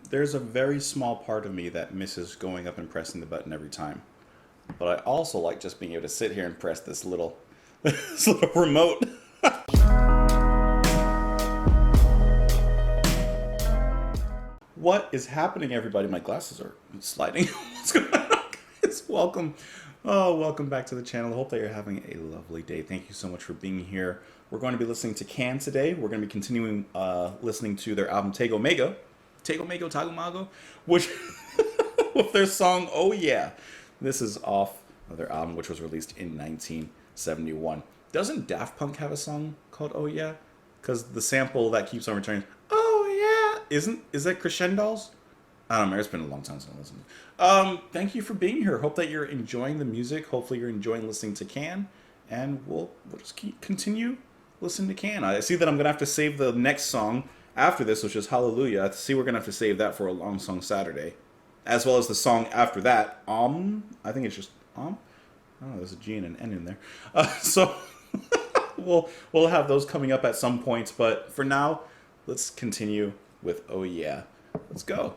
there's a very small part of me that misses going up and pressing the button every time. But I also like just being able to sit here and press this little, this little remote. What is happening, everybody? My glasses are sliding. What's going on, guys? Welcome. Oh, welcome back to the channel. I hope that you're having a lovely day. Thank you so much for being here. We're going to be listening to Can today. We're going to be continuing listening to their album Tego Mego, Tagumago, which with their song Oh Yeah. This is off of their album, which was released in 1971. Doesn't Daft Punk have a song called Oh Yeah? Because the sample that keeps on returning, Oh Yeah, is that Crescendos? I don't know. It's been a long time since I listened. Thank you for being here. Hope that you're enjoying the music. Hopefully, you're enjoying listening to Can, and we'll just continue listening to Can. I see that I'm gonna have to save the next song after this, which is Hallelujah. I see we're gonna have to save that for a long song Saturday, as well as the song after that. I think it's just Oh, there's a G and an N in there. So we'll have those coming up at some point. But for now, let's continue with Oh Yeah. Let's go.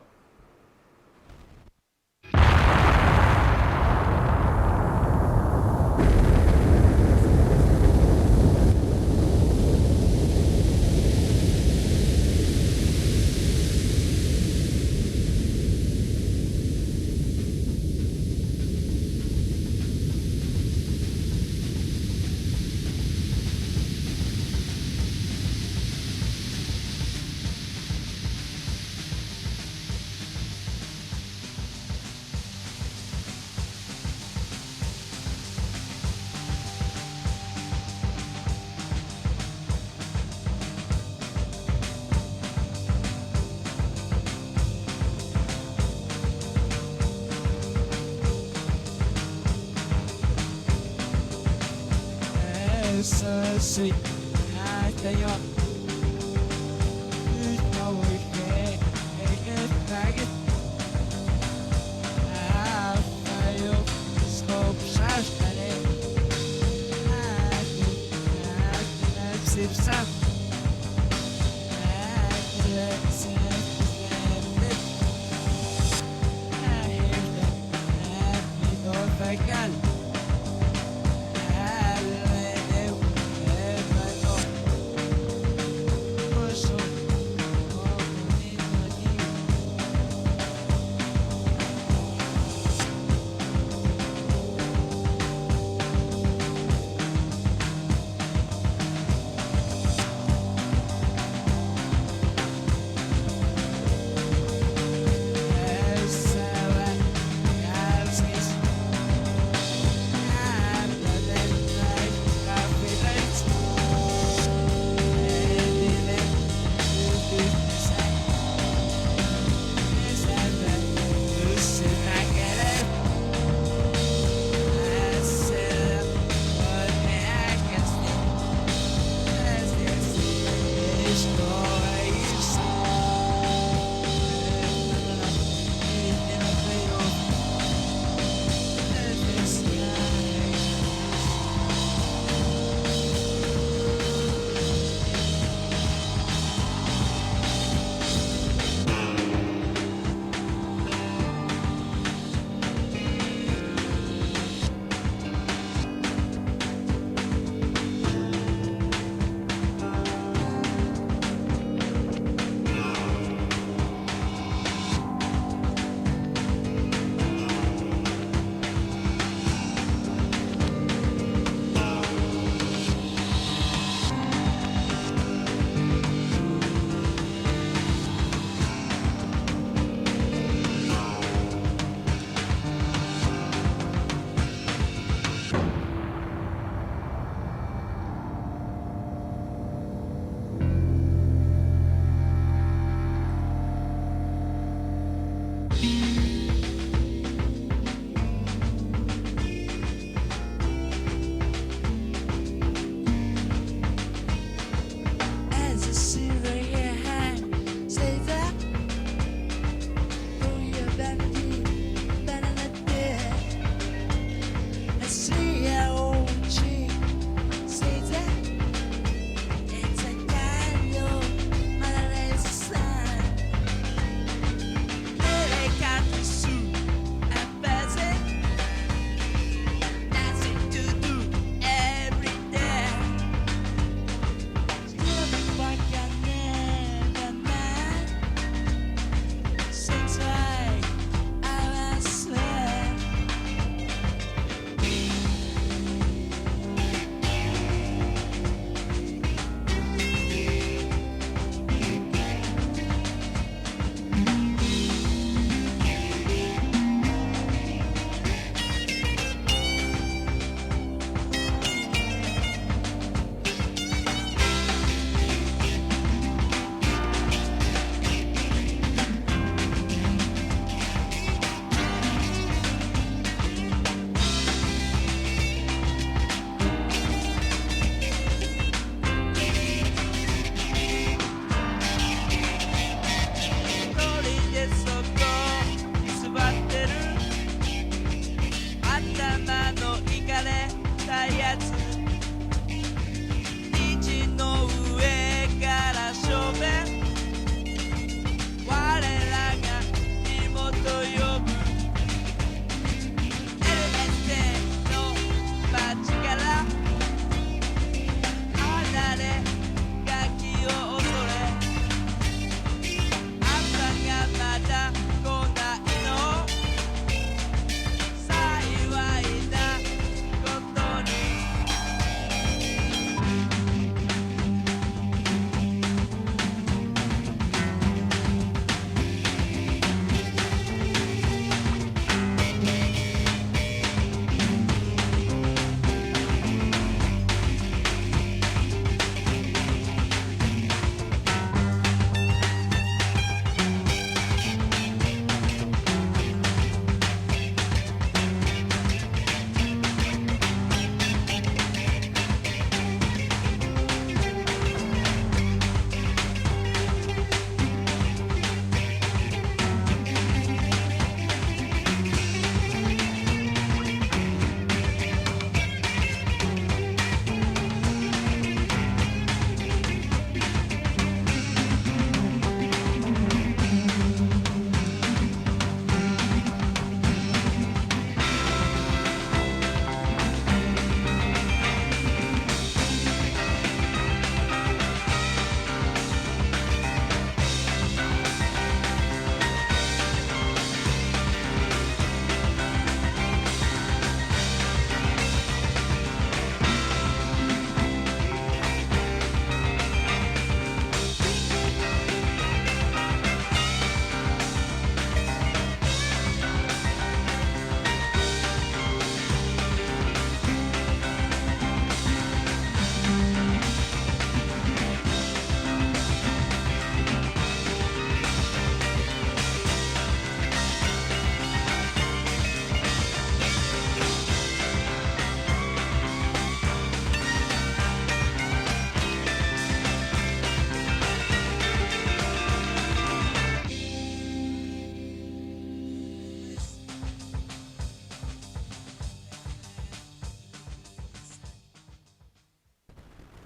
Sweet, I tell you, know we can't make it back it. I feel so passionate. I sip some. I hear that we go back on.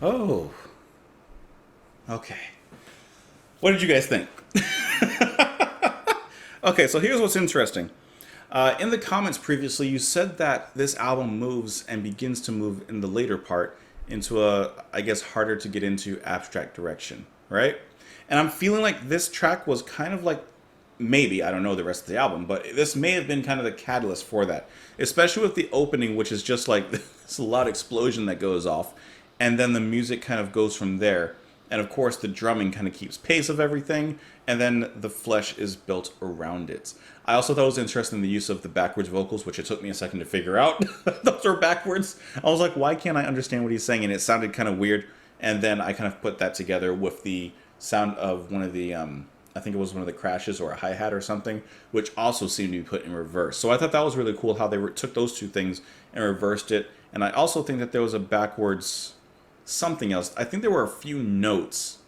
Oh, okay. What did you guys think? Okay, so here's what's interesting. In the comments previously, you said that this album moves and begins to move in the later part into a, I guess, harder to get into abstract direction, right? And I'm feeling like this track was kind of like, maybe, I don't know the rest of the album, but this may have been kind of the catalyst for that. Especially with the opening, which is just like this loud explosion that goes off, and then the music kind of goes from there. And of course, the drumming kind of keeps pace of everything, and then the flesh is built around it. I also thought it was interesting the use of the backwards vocals, which it took me a second to figure out. Those are backwards. I was like, why can't I understand what he's saying? And it sounded kind of weird. And then I kind of put that together with the sound of one of the, I think it was one of the crashes or a hi-hat or something, which also seemed to be put in reverse. So I thought that was really cool how they took those two things and reversed it. And I also think that there was a backwards something else. I think there were a few notes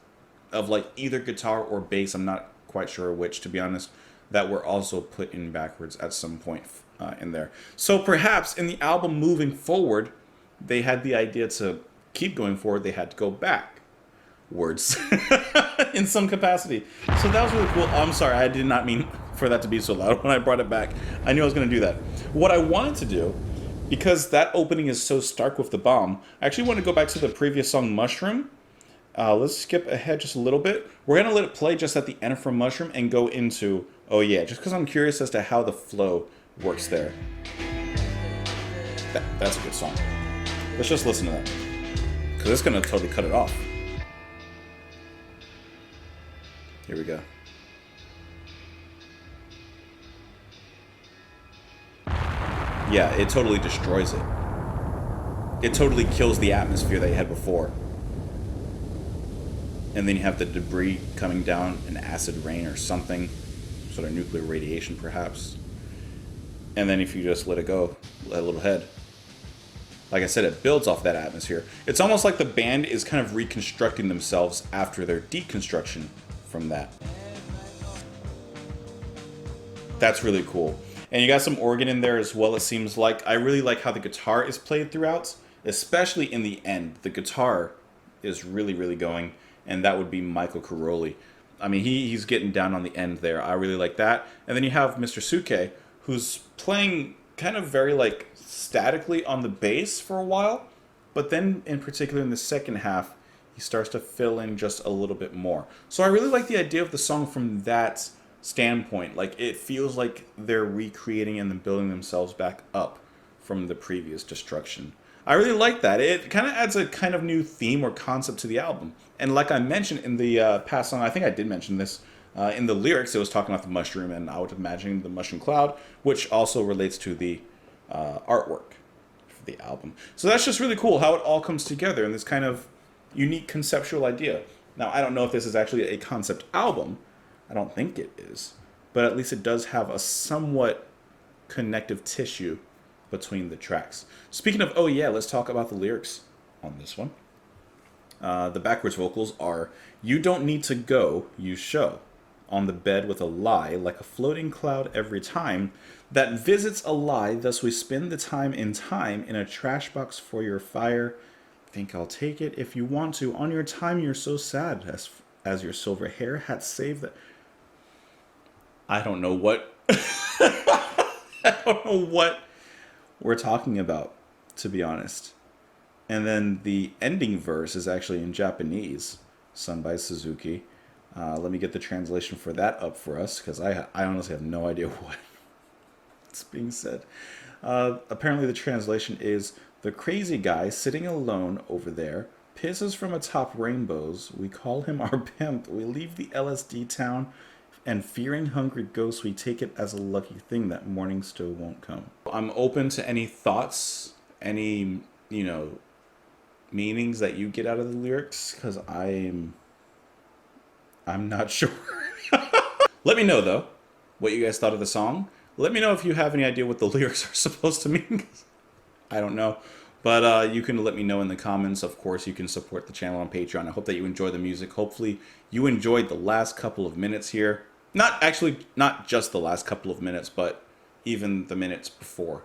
of like either guitar or bass, I'm not quite sure which, to be honest, that were also put in backwards at some point in there. So perhaps in the album moving forward, they had the idea to keep going forward, they had to go backwards in some capacity. So that was really cool. I'm sorry, I did not mean for that to be so loud when I brought it back. I knew I was going to do that. What I wanted to do, because that opening is so stark with the bomb, I actually want to go back to the previous song, Mushroom. Let's skip ahead just a little bit. We're going to let it play just at the end from Mushroom and go into Oh Yeah, just because I'm curious as to how the flow works there. That's a good song. Let's just listen to that, because it's going to totally cut it off. Here we go. Yeah, it totally destroys it. It totally kills the atmosphere that you had before. And then you have the debris coming down, an acid rain or something, sort of nuclear radiation perhaps. And then if you just let it go, let a little head. Like I said, it builds off that atmosphere. It's almost like the band is kind of reconstructing themselves after their deconstruction from that. That's really cool. And you got some organ in there as well, it seems like. I really like how the guitar is played throughout, especially in the end. The guitar is really, really going, and that would be Michael Caroli. I mean, he's getting down on the end there. I really like that. And then you have Mr. Suke, who's playing kind of very, like, statically on the bass for a while, but then, in particular, in the second half, he starts to fill in just a little bit more. So I really like the idea of the song from that standpoint. Like, it feels like they're recreating and then building themselves back up from the previous destruction. I really like that. It kind of adds a kind of new theme or concept to the album. And like I mentioned in the past song, I think I did mention this, in the lyrics it was talking about the mushroom, and I would imagine the mushroom cloud, which also relates to the artwork for the album. So that's just really cool how it all comes together in this kind of unique conceptual idea. Now, I don't know if this is actually a concept album. I don't think it is. But at least it does have a somewhat connective tissue between the tracks. Speaking of Oh Yeah, let's talk about the lyrics on this one. The backwards vocals are, "You don't need to go, you show. On the bed with a lie, like a floating cloud every time that visits a lie, thus we spend the time in a trash box for your fire. Think I'll take it if you want to. On your time you're so sad, as your silver hair had saved that." I don't know what I don't know what we're talking about, to be honest. And then the ending verse is actually in Japanese, sung by Suzuki. Let me get the translation for that up for us, because I honestly have no idea what's being said. Apparently the translation is, "The crazy guy sitting alone over there pisses from atop rainbows. We call him our pimp. We leave the LSD town, and fearing hungry ghosts, we take it as a lucky thing that morning still won't come." I'm open to any thoughts, any, meanings that you get out of the lyrics, because I'm not sure. Let me know, though, what you guys thought of the song. Let me know if you have any idea what the lyrics are supposed to mean. I don't know. But you can let me know in the comments. Of course, you can support the channel on Patreon. I hope that you enjoy the music. Hopefully, you enjoyed the last couple of minutes here. Not just the last couple of minutes, but even the minutes before.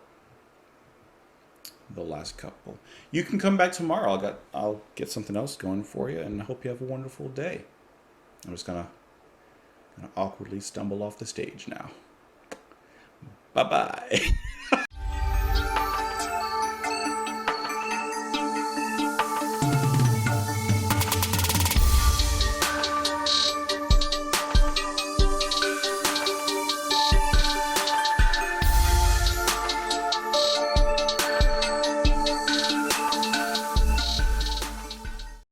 the last couple. You can come back tomorrow. I'll get something else going for you, and I hope you have a wonderful day. I'm just gonna awkwardly stumble off the stage now. Bye bye.